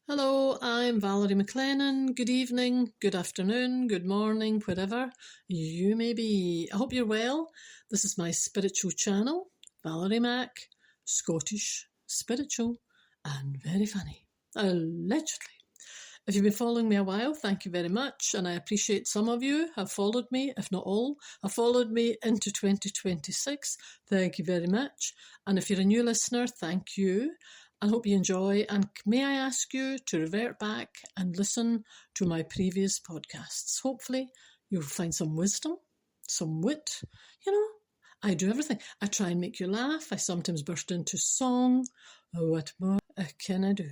Hello, I'm Valerie McLennan. Good evening, good afternoon, good morning, wherever you may be. I hope you're well. This is my spiritual channel, Valerie Mac, Scottish, spiritual, and very funny. Allegedly. If you've been following me a while, thank you very much, and I appreciate some of you have followed me, if not all, have followed me into 2026. Thank you very much. And if you're a new listener, thank you. I hope you enjoy, and may I ask you to revert back and listen to my previous podcasts. Hopefully you'll find some wisdom, some wit. I do everything. I try and make you laugh. I sometimes burst into song. What more can I do?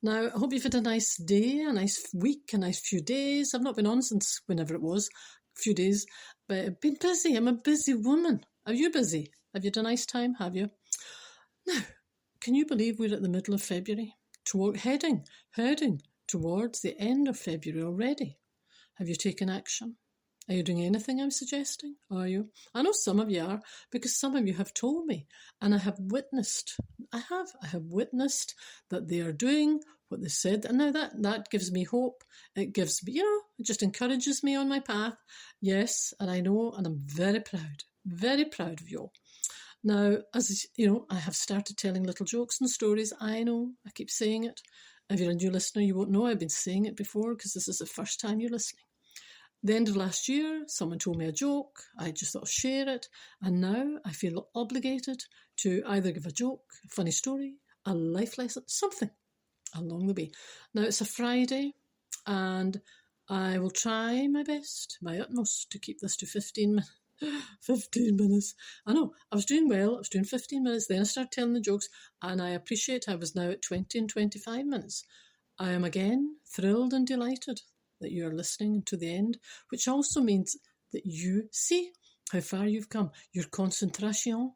Now, I hope you've had a nice day, a nice week, a nice few days. I've not been on since whenever it was, a few days, but I've been busy. I'm a busy woman. Are you busy? Have you had a nice time? Have you? Now, can you believe we're at the middle of February? Heading towards the end of February already. Have you taken action? Are you doing anything I'm suggesting? Are you? I know some of you are, because some of you have told me, and I have witnessed. I have witnessed that they are doing what they said, and now that gives me hope. It gives me, it just encourages me on my path. Yes, and I know, and I'm very proud of you all. Now, as you know, I have started telling little jokes and stories. I know, I keep saying it. If you're a new listener, you won't know I've been saying it before, because this is the first time you're listening. The end of last year, someone told me a joke. I just thought I'd share it. And now I feel obligated to either give a joke, a funny story, a life lesson, something along the way. Now, it's a Friday, and I will try my best, my utmost, to keep this to 15 minutes. 15 minutes. I know, I was doing well. I was doing 15 minutes. Then I started telling the jokes, and I appreciate I was now at 20 and 25 minutes. I am again thrilled and delighted that you are listening to the end, which also means that you see how far you've come. Your concentration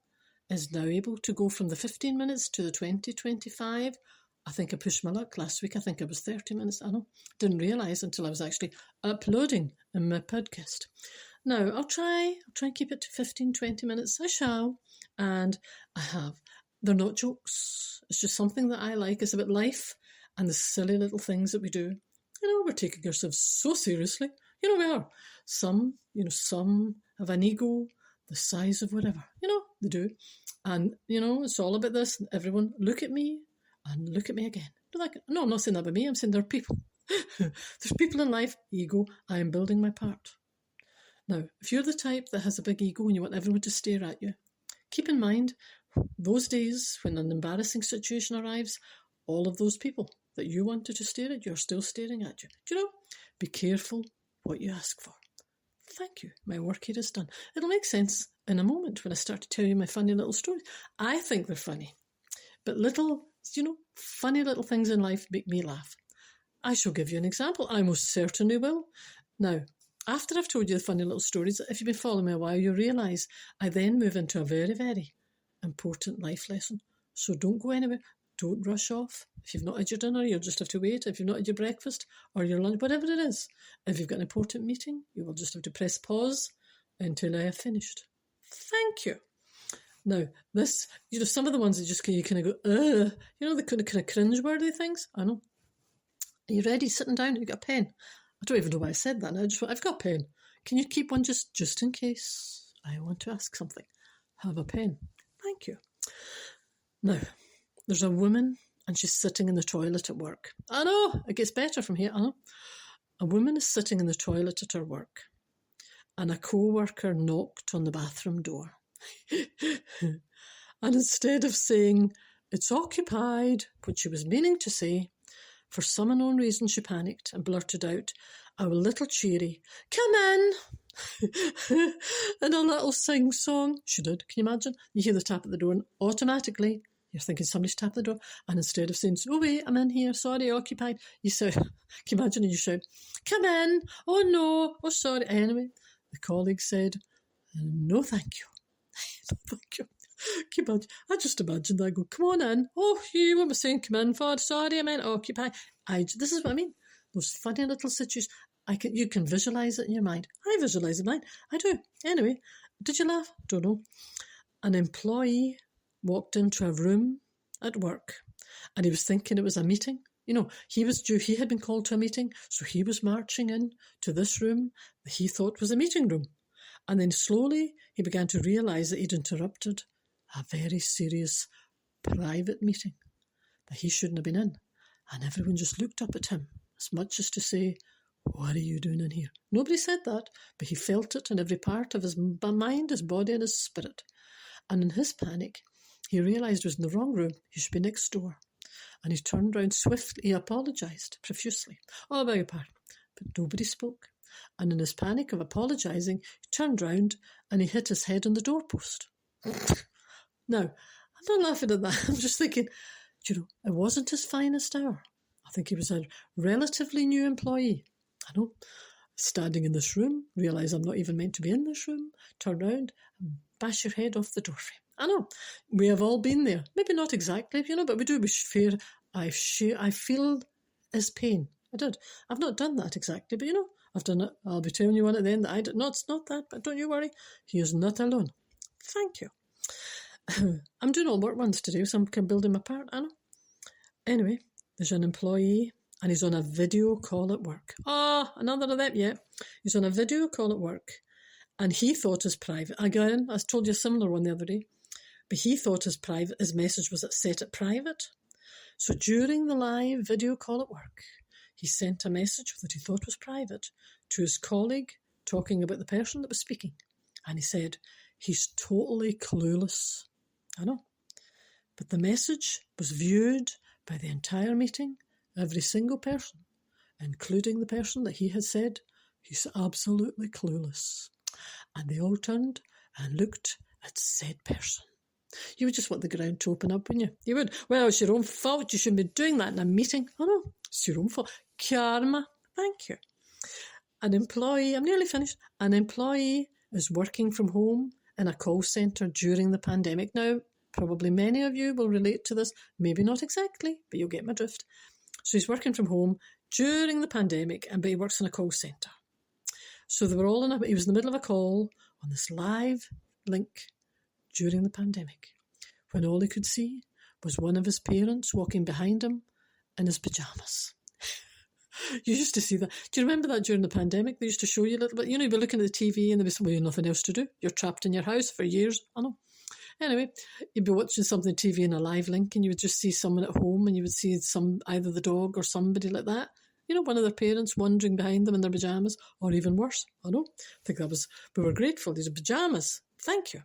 is now able to go from the 15 minutes to the 20, 25. I think I pushed my luck last week. I think I was 30 minutes. I know. Didn't realise until I was actually uploading in my podcast. Now, I'll try and keep it to 15, 20 minutes. I shall. And I have. They're not jokes. It's just something that I like. It's about life and the silly little things that we do. We're taking ourselves so seriously. We are. Some have an ego the size of whatever. They do. And, it's all about this. Everyone, look at me and look at me again. No, I'm not saying that about me. I'm saying there are people. There's people in life, ego. I am building my part. Now, if you're the type that has a big ego and you want everyone to stare at you, keep in mind those days when an embarrassing situation arrives, all of those people that you wanted to stare at you are still staring at you. Be careful what you ask for. Thank you. My work here is done. It'll make sense in a moment when I start to tell you my funny little stories. I think they're funny, but little, funny little things in life make me laugh. I shall give you an example. I most certainly will. Now, after I've told you the funny little stories, if you've been following me a while, you'll realise I then move into a very, very important life lesson. So don't go anywhere. Don't rush off. If you've not had your dinner, you'll just have to wait. If you've not had your breakfast or your lunch, whatever it is, if you've got an important meeting, you will just have to press pause until I have finished. Thank you. Now, this, some of the ones that just you kind of go, the kind of cringe-worthy things. I know. Are you ready? Sitting down? You got a pen? I don't even know why I said that now. I've got a pen. Can you keep one just in case I want to ask something? Have a pen. Thank you. Now, there's a woman and she's sitting in the toilet at work. I know, it gets better from here. I know. A woman is sitting in the toilet at her work, and a co-worker knocked on the bathroom door. And instead of saying, "It's occupied," which she was meaning to say, for some unknown reason she panicked and blurted out a little cheery, "Come in," and a little sing-song. She did. Can you imagine? You hear the tap at the door and automatically you're thinking somebody's tapped the door, and instead of saying, "Oh wait, I'm in here, sorry, occupied," you say, can you imagine, and you shout, "Come in, oh no, oh sorry." Anyway, the colleague said, "No thank you." No thank you. Can you imagine? I just imagine that. I go, "Come on in." "Oh, you, what am I saying? Come in for? Sorry, I meant occupy." This is what I mean. Those funny little situations. You can visualise it in your mind. I visualise it in mine. I do. Anyway, did you laugh? Don't know. An employee walked into a room at work and he was thinking it was a meeting, He was due, he had been called to a meeting, so he was marching in to this room that he thought was a meeting room. And then slowly he began to realise that he'd interrupted a very serious private meeting that he shouldn't have been in. And everyone just looked up at him, as much as to say, "What are you doing in here?" Nobody said that, but he felt it in every part of his mind, his body, and his spirit. And in his panic, he realised he was in the wrong room. He should be next door. And he turned round swiftly. He apologised profusely. "Oh, I beg your pardon." But nobody spoke. And in his panic of apologising, he turned round and he hit his head on the doorpost. Now, I'm not laughing at that. I'm just thinking, it wasn't his finest hour. I think he was a relatively new employee. I know. Standing in this room, realise I'm not even meant to be in this room, turn round and bash your head off the doorframe. I know. We have all been there. Maybe not exactly, but we do. I feel his pain. I did. I've not done that exactly, but I've done it. I'll be telling you one at the end that I did. No, it's not that, but don't you worry. He is not alone. Thank you. I'm doing all work ones today, so I'm building my part, I know. Anyway, there's an employee and he's on a video call at work. Another of them, yeah. He's on a video call at work and he thought his private, again, I told you a similar one the other day, but he thought his message was set at private. So during the live video call at work, he sent a message that he thought was private to his colleague talking about the person that was speaking. And he said, "He's totally clueless." I know. But the message was viewed by the entire meeting, every single person, including the person that he had said, "He's absolutely clueless." And they all turned and looked at said person. You would just want the ground to open up, wouldn't you? You would. Well, it's your own fault. You shouldn't be doing that in a meeting. Oh, no, it's your own fault. Karma. Thank you. An employee, I'm nearly finished. An employee is working from home in a call centre during the pandemic. Now, probably many of you will relate to this. Maybe not exactly, but you'll get my drift. So he's working from home during the pandemic, but he works in a call centre. So they were all he was in the middle of a call on this live link during the pandemic, when all he could see was one of his parents walking behind him in his pyjamas. You used to see that. Do you remember that during the pandemic? They used to show you a little bit. You'd be looking at the TV and they'd be saying, "Well, you have nothing else to do. You're trapped in your house for years." I know. Anyway, you'd be watching something on TV in a live link and you would just see someone at home and you would see either the dog or somebody like that. One of their parents wandering behind them in their pyjamas, or even worse. I know. I think we were grateful. These are pyjamas. Thank you.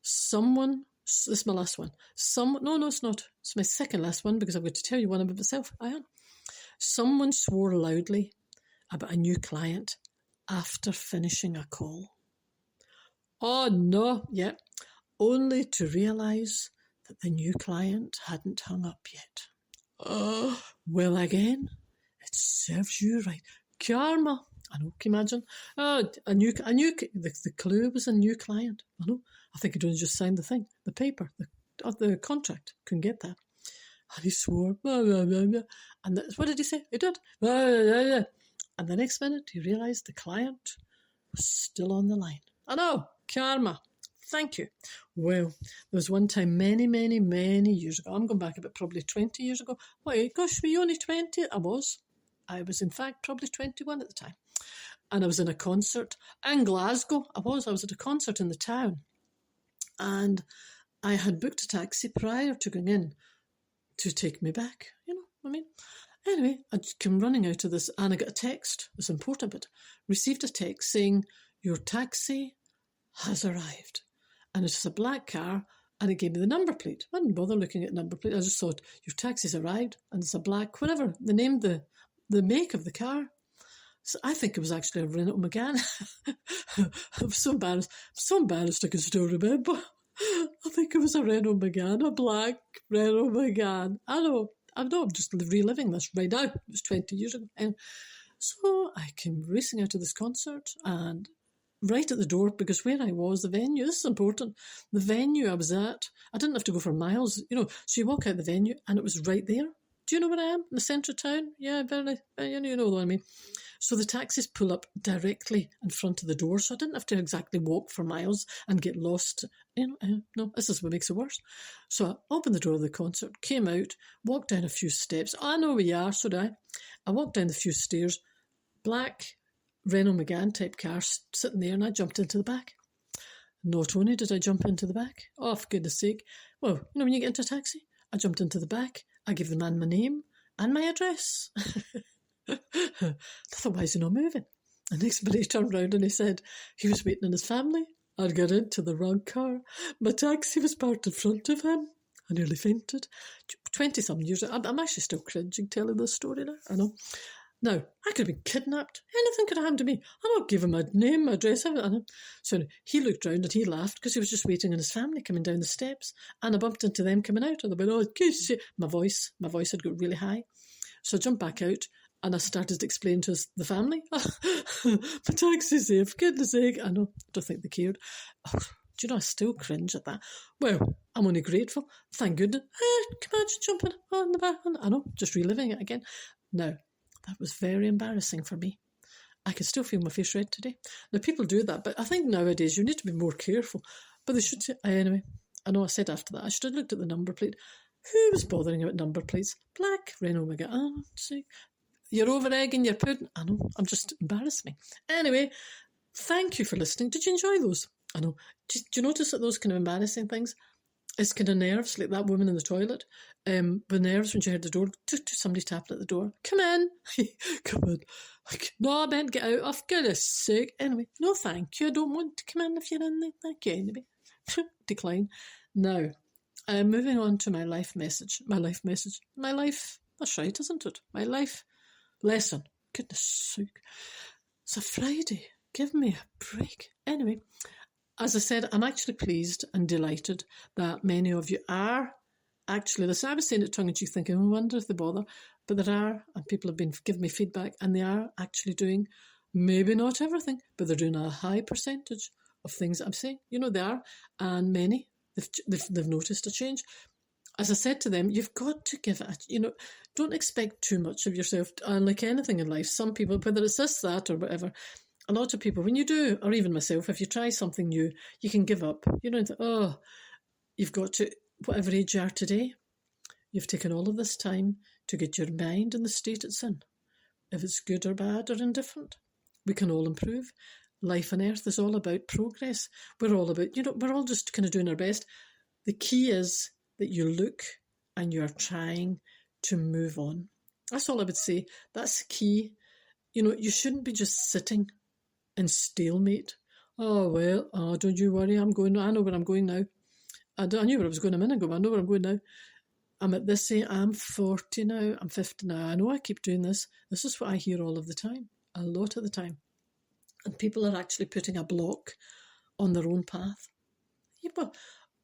This is my last one. No, it's not. It's my second last one because I've got to tell you one about myself. Someone swore loudly about a new client after finishing a call. Oh, no, yeah. Only to realise that the new client hadn't hung up yet. Oh, well, again, it serves you right. Karma. I know, can you imagine? The clue was a new client. I know. I think he'd only just signed the thing, the paper, the contract. Couldn't get that. And he swore. Blah, blah, blah, blah. And what did he say? He did. Blah, blah, blah, blah. And the next minute, he realised the client was still on the line. I know. Karma. Thank you. Well, there was one time many, many, many years ago. I'm going back about probably 20 years ago. Wait, gosh, were you only 20? I was, in fact, probably 21 at the time. And I was in a concert in Glasgow. I was at a concert in the town. And I had booked a taxi prior to going in to take me back. Anyway, I came running out of this and I got a text. It's important, but received a text saying, "Your taxi has arrived." And it's a black car, and it gave me the number plate. I didn't bother looking at number plate. I just thought, "Your taxi's arrived," and it's a black, whatever, they named the make of the car. So I think it was actually a Renault Megane. I'm so embarrassed I can still remember. I think it was a Renault Megane, a black Renault Megane. I'm just reliving this right now. It was 20 years ago. And so I came racing out of this concert and right at the door, because where I was, the venue, this is important, the venue I was at, I didn't have to go for miles, so you walk out the venue and it was right there. Do you know where I am? In the centre of town? Yeah, very, you know what I mean. So the taxis pull up directly in front of the door, so I didn't have to exactly walk for miles and get lost. No, this is what makes it worse. So I opened the door of the concert, came out, walked down a few steps. I know where you are, so did I. I walked down the few stairs, black Renault Megane type car sitting there, and I jumped into the back. Not only did I jump into the back, oh, for goodness sake, well, when you get into a taxi, I jumped into the back, I gave the man my name and my address. I thought, why is he not moving? The next minute he turned round and he said he was waiting on his family. I'd got into the wrong car. My taxi was parked in front of him. I nearly fainted. 20-some years, I'm actually still cringing telling this story now, I know. Now, I could have been kidnapped. Anything could have happened to me. I not give him my name, my address. So he looked round and he laughed because he was just waiting on his family coming down the steps. And I bumped into them coming out. And they went, oh, my voice had got really high. So I jumped back out and I started to explain to the family, my taxi's here, for goodness sake. I don't think they cared. Oh, do you know, I still cringe at that. Well, I'm only grateful. Thank goodness. Imagine jumping on the back. I know, just reliving it again. Now, that was very embarrassing for me. I can still feel my face red today. Now, people do that, but I think nowadays you need to be more careful. But they should say, anyway, I know I said after that, I should have looked at the number plate. Who was bothering about number plates? Black Renault Megane. Oh, see, you're over-egging your pudding. I know, I'm just embarrassed me. Anyway, thank you for listening. Did you enjoy those? I know. Do you notice that those kind of embarrassing things? It's kind of nerves, like that woman in the toilet. The nerves when she heard the door, somebody tapping at the door. Come in. Come in. No, I meant get out. Oh, for goodness sake. Anyway, no thank you. I don't want to come in if you're in there. Thank you anyway. Decline. Now, moving on to my life message. My life, that's right, isn't it? My life lesson. Goodness sake. It's a Friday. Give me a break. Anyway, as I said, I'm actually pleased and delighted that many of you are actually listening. I was saying it tongue-in-cheek thinking, I wonder if they bother. But there are, and people have been giving me feedback, and they are actually doing, maybe not everything, but they're doing a high percentage of things that I'm saying. You know, they are. And many, they've noticed a change. As I said to them, you've got to give it, don't expect too much of yourself. And like anything in life, some people, whether it's this, that, or whatever, a lot of people, when you do, or even myself, if you try something new, you can give up. You don't think, you've got to, whatever age you are today, you've taken all of this time to get your mind in the state it's in. If it's good or bad or indifferent, we can all improve. Life on earth is all about progress. We're all about, we're all just kind of doing our best. The key is that you look and you're trying to move on. That's all I would say. That's the key. You shouldn't be just sitting in stalemate. Don't you worry, I know where I'm going now. I knew where I was going a minute ago, but I know where I'm going now. I'm at this age, I'm 40 now, I'm 50 now. I know I keep doing this. This is what I hear all of the time, a lot of the time. And people are actually putting a block on their own path. Well,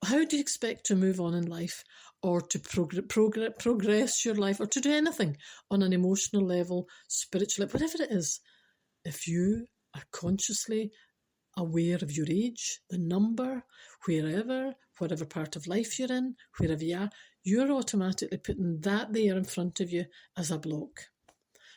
how do you expect to move on in life or to progress your life or to do anything on an emotional level, spiritual level, whatever it is, if you are consciously aware of your age, the number, whatever part of life you're in, wherever you are, you're automatically putting that there in front of you as a block.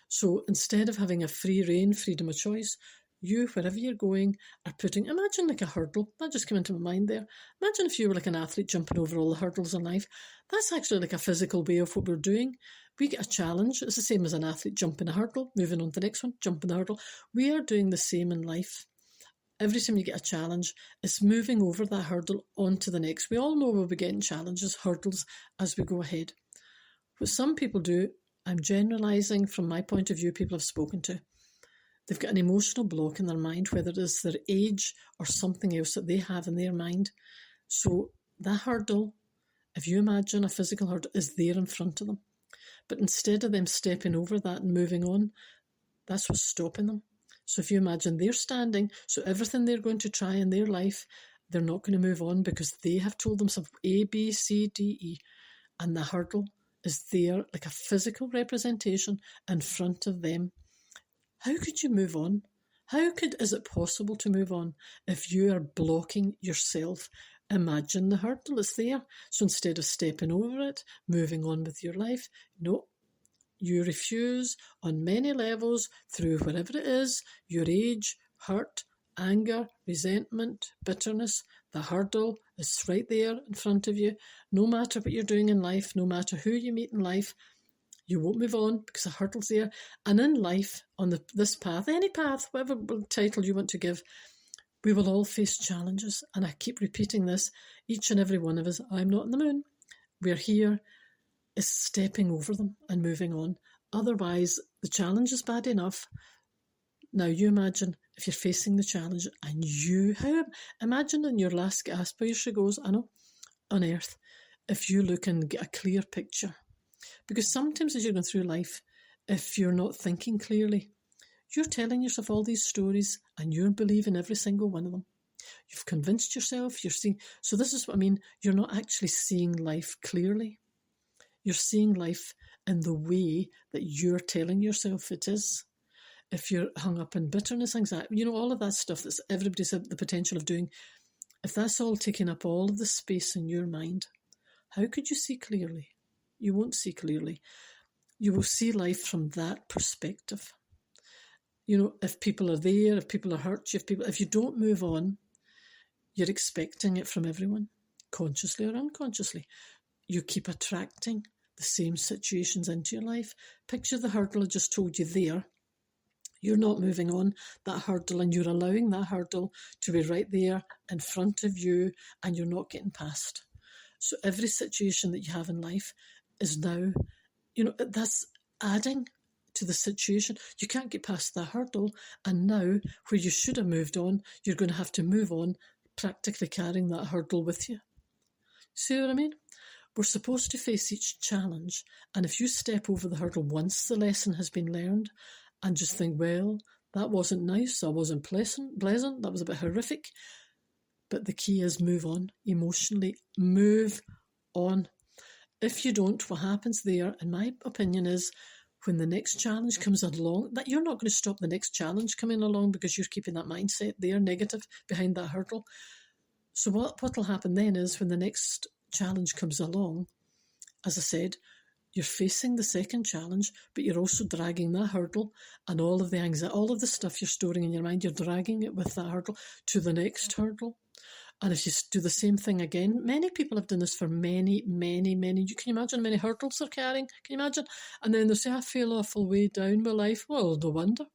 So instead of having a free reign, freedom of choice, you, wherever you're going, are putting, imagine like a hurdle. That just came into my mind there. Imagine if you were like an athlete jumping over all the hurdles in life. That's actually like a physical way of what we're doing. We get a challenge. It's the same as an athlete jumping a hurdle, moving on to the next one, jumping the hurdle. We are doing the same in life. Every time you get a challenge, it's moving over that hurdle onto the next. We all know we'll be getting challenges, hurdles as we go ahead. What some people do, I'm generalising from my point of view, people I've spoken to, they've got an emotional block in their mind, whether it is their age or something else that they have in their mind. So that hurdle, if you imagine a physical hurdle, is there in front of them. But instead of them stepping over that and moving on, that's what's stopping them. So if you imagine they're standing, so everything they're going to try in their life, they're not going to move on because they have told themselves A, B, C, D, E. And the hurdle is there like a physical representation in front of them. How could you move on? Is it possible to move on if you are blocking yourself? Imagine the hurdle is there. So instead of stepping over it, moving on with your life, no, you refuse on many levels through whatever it is, your age, hurt, anger, resentment, bitterness, the hurdle is right there in front of you. No matter what you're doing in life, no matter who you meet in life, you won't move on because the hurdle's there. And in life, on this path, any path, whatever title you want to give, we will all face challenges. And I keep repeating this, each and every one of us, I'm not on the moon. We're here is stepping over them and moving on. Otherwise, the challenge is bad enough. Now, you imagine if you're facing the challenge and imagine in your last gasp where she goes, I know, on earth, if you look and get a clear picture. Because sometimes as you're going through life, if you're not thinking clearly, you're telling yourself all these stories and you're believing every single one of them. You've convinced yourself, you're seeing. So this is what I mean. You're not actually seeing life clearly. You're seeing life in the way that you're telling yourself it is. If you're hung up in bitterness, anxiety, all of that stuff that everybody's had the potential of doing, if that's all taking up all of the space in your mind, how could you see clearly? You won't see clearly. You will see life from that perspective. If people are there, if people are hurt, if you don't move on, you're expecting it from everyone, consciously or unconsciously. You keep attracting the same situations into your life. Picture the hurdle I just told you there. You're not moving on that hurdle and you're allowing that hurdle to be right there in front of you and you're not getting past. So every situation that you have in life is now, that's adding to the situation. You can't get past that hurdle, and now where you should have moved on, you're going to have to move on practically carrying that hurdle with you. See what I mean? We're supposed to face each challenge, and if you step over the hurdle once the lesson has been learned and just think, well, that wasn't nice, that wasn't pleasant, that was a bit horrific, but the key is move on emotionally, move on. If you don't, what happens there, in my opinion, is when the next challenge comes along, that you're not going to stop the next challenge coming along because you're keeping that mindset there, negative, behind that hurdle. So what will happen then is when the next challenge comes along, as I said, you're facing the second challenge, but you're also dragging that hurdle and all of the anxiety, all of the stuff you're storing in your mind, you're dragging it with that hurdle to the next hurdle. And if you do the same thing again, many people have done this for many, many, many. You can imagine how many hurdles they're carrying. Can you imagine? And then they'll say, I feel awful way down my life. Well, no wonder.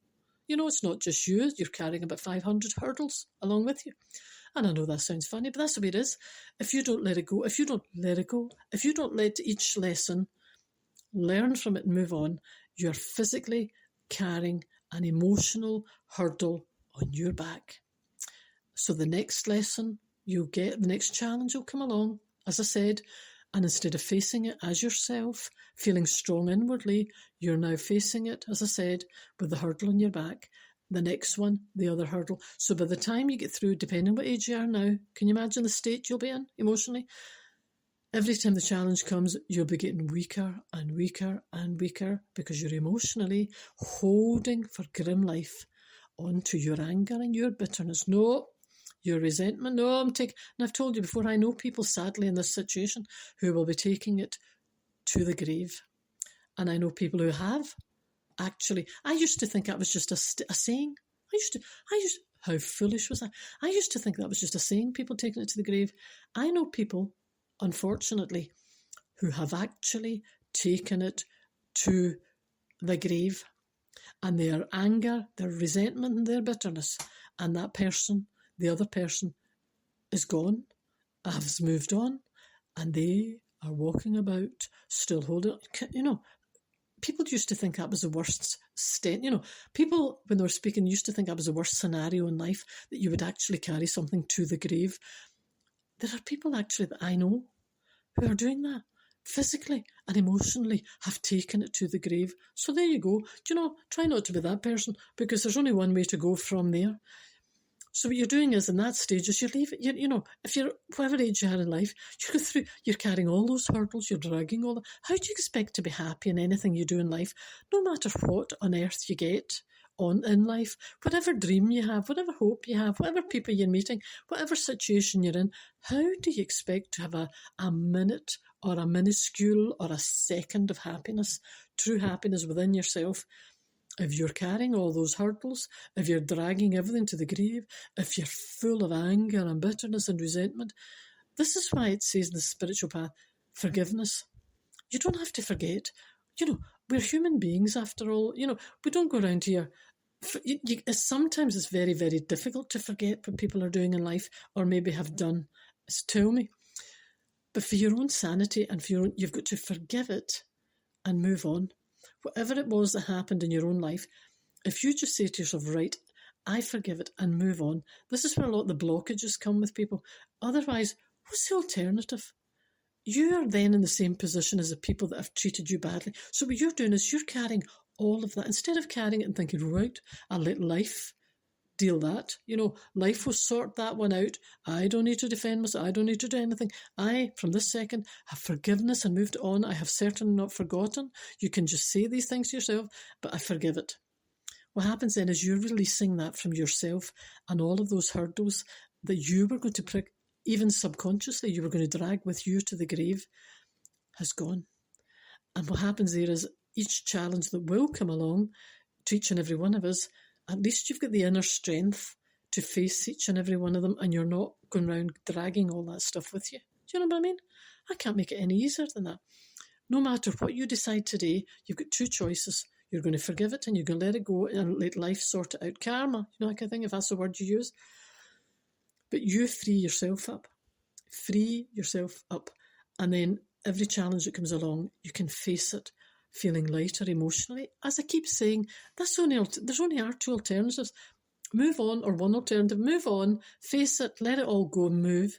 It's not just you. You're carrying about 500 hurdles along with you. And I know that sounds funny, but that's the way it is. If you don't let it go, if you don't let each lesson, learn from it and move on, you're physically carrying an emotional hurdle on your back. So the next lesson you'll get, the next challenge will come along, as I said, and instead of facing it as yourself, feeling strong inwardly, you're now facing it, as I said, with the hurdle on your back. The next one, the other hurdle. So by the time you get through, depending on what age you are now, can you imagine the state you'll be in emotionally? Every time the challenge comes, you'll be getting weaker and weaker and weaker because you're emotionally holding for grim life onto your anger and your bitterness. No, your resentment. No, and I've told you before, I know people sadly in this situation who will be taking it to the grave. And I know people who have. Actually, I used to think that was just a saying. How foolish was that? I used to think that was just a saying, people taking it to the grave. I know people, unfortunately, who have actually taken it to the grave, and their anger, their resentment and their bitterness, and that person, the other person, is gone, has moved on, and they are walking about still holding, people used to think that was the worst state. People, when they were speaking, used to think that was the worst scenario in life, that you would actually carry something to the grave. There are people actually that I know who are doing that physically and emotionally, have taken it to the grave. So there you go. Try not to be that person, because there's only one way to go from there. So what you're doing is, in that stage, is you leave it. If you're whatever age you are in life, you go through. You're carrying all those hurdles. You're dragging all that. How do you expect to be happy in anything you do in life, no matter what on earth you get on in life? Whatever dream you have, whatever hope you have, whatever people you're meeting, whatever situation you're in, how do you expect to have a minute or a minuscule or a second of happiness, true happiness within yourself, if you're carrying all those hurdles, if you're dragging everything to the grave, if you're full of anger and bitterness and resentment, this is why it says in the spiritual path, forgiveness. You don't have to forget. We're human beings after all. We don't go around here. Sometimes it's very, very difficult to forget what people are doing in life or maybe have done. Tell me. But for your own sanity and for you've got to forgive it and move on. Whatever it was that happened in your own life, if you just say to yourself, right, I forgive it and move on. This is where a lot of the blockages come with people. Otherwise, what's the alternative? You are then in the same position as the people that have treated you badly. So what you're doing is you're carrying all of that. Instead of carrying it and thinking, right, I'll let life deal that. Life will sort that one out. I don't need to defend myself. I don't need to do anything. I, from this second, have forgiveness and moved on. I have certainly not forgotten. You can just say these things to yourself, but I forgive it. What happens then is you're releasing that from yourself, and all of those hurdles that you were going to prick, even subconsciously, you were going to drag with you to the grave, has gone. And what happens there is each challenge that will come along to each and every one of us, at least you've got the inner strength to face each and every one of them, and you're not going around dragging all that stuff with you. Do you know what I mean? I can't make it any easier than that. No matter what you decide today, you've got two choices. You're going to forgive it and you're going to let it go and let life sort it out. Karma, that kind of thing, if that's the word you use. But you free yourself up. Free yourself up. And then every challenge that comes along, you can face it feeling lighter emotionally. As I keep saying, there's only are two alternatives. Move on, or one alternative. Move on, face it, let it all go and move.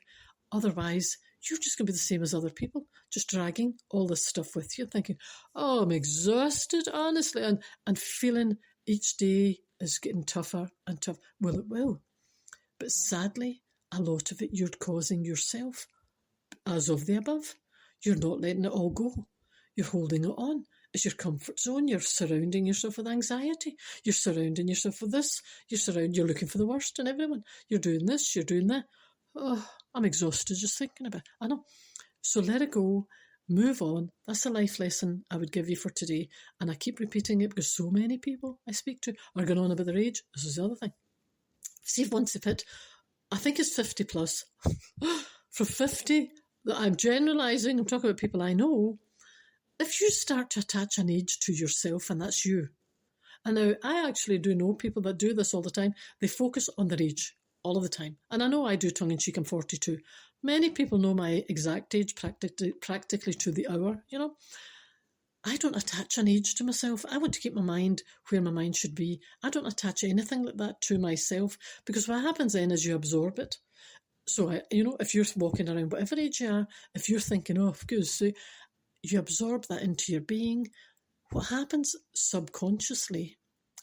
Otherwise, you're just going to be the same as other people, just dragging all this stuff with you, thinking, oh, I'm exhausted, honestly, and feeling each day is getting tougher and tougher. Well, it will. But sadly, a lot of it you're causing yourself. As of the above, you're not letting it all go. You're holding it on. It's your comfort zone. You're surrounding yourself with anxiety. You're surrounding yourself with this. You're looking for the worst in everyone. You're doing this. You're doing that. Oh, I'm exhausted just thinking about it. I know. So let it go. Move on. That's a life lesson I would give you for today. And I keep repeating it because so many people I speak to are going on about their age. This is the other thing. See if once they've hit, I think it's 50 plus. From 50, I'm generalising, I'm talking about people I know. If you start to attach an age to yourself, and that's you. And now, I actually do know people that do this all the time. They focus on their age all of the time. And I know I do tongue-in-cheek, I'm 42. Many people know my exact age practically to the hour, I don't attach an age to myself. I want to keep my mind where my mind should be. I don't attach anything like that to myself, because what happens then is you absorb it. So, if you're walking around, whatever age you are, if you're thinking, oh, for goodness sake, you absorb that into your being. What happens subconsciously,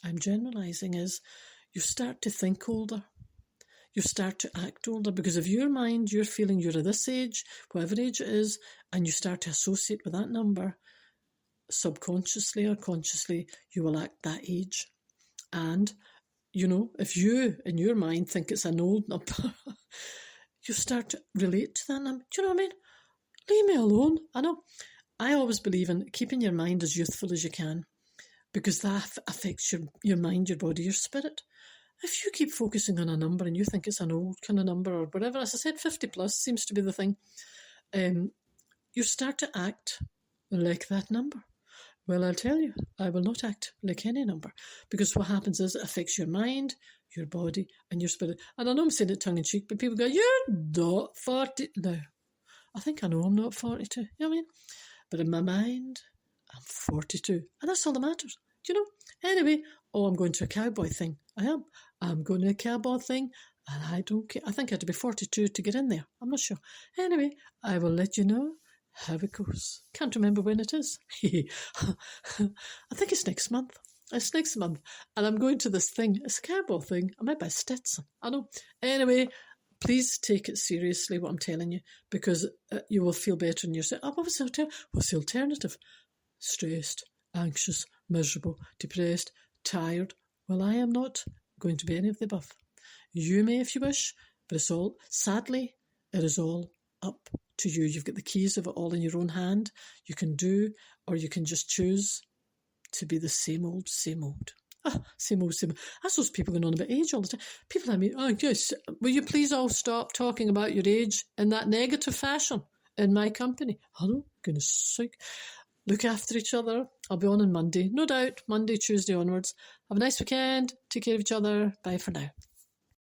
I'm generalising, is you start to think older. You start to act older, because of your mind, you're feeling you're at this age, whatever age it is, and you start to associate with that number. Subconsciously or consciously, you will act that age. And, if you, in your mind, think it's an old number, you start to relate to that number. Do you know what I mean? Leave me alone. I know. I always believe in keeping your mind as youthful as you can, because that affects your mind, your body, your spirit. If you keep focusing on a number and you think it's an old kind of number or whatever, as I said, 50 plus seems to be the thing, you start to act like that number. Well, I'll tell you, I will not act like any number, because what happens is it affects your mind, your body, and your spirit. And I know I'm saying it tongue-in-cheek, but people go, you're not 40. No, I think I know I'm not 42. You know what I mean? But in my mind, I'm 42. And that's all that matters. Do you know? Anyway, I'm going to a cowboy thing. I am. I'm going to a cowboy thing, and I don't care. I think I had to be 42 to get in there. I'm not sure. Anyway, I will let you know how it goes. Can't remember when it is. I think it's next month. It's next month. And I'm going to this thing. It's a cowboy thing. I might buy Stetson. I know. Anyway, please take it seriously, what I'm telling you, because you will feel better in yourself. Oh, what's the alternative? Stressed, anxious, miserable, depressed, tired. Well, I am not going to be any of the above. You may if you wish, but sadly, it is all up to you. You've got the keys of it all in your own hand. You can do, or you can just choose to be the same old, same old. Same old, same old. That's those people going on about age all the time. People I mean, oh yes, will you please all stop talking about your age in that negative fashion in my company? Hello, goodness sake. Look after each other. I'll be on Monday, no doubt. Monday, Tuesday onwards. Have a nice weekend. Take care of each other. Bye for now.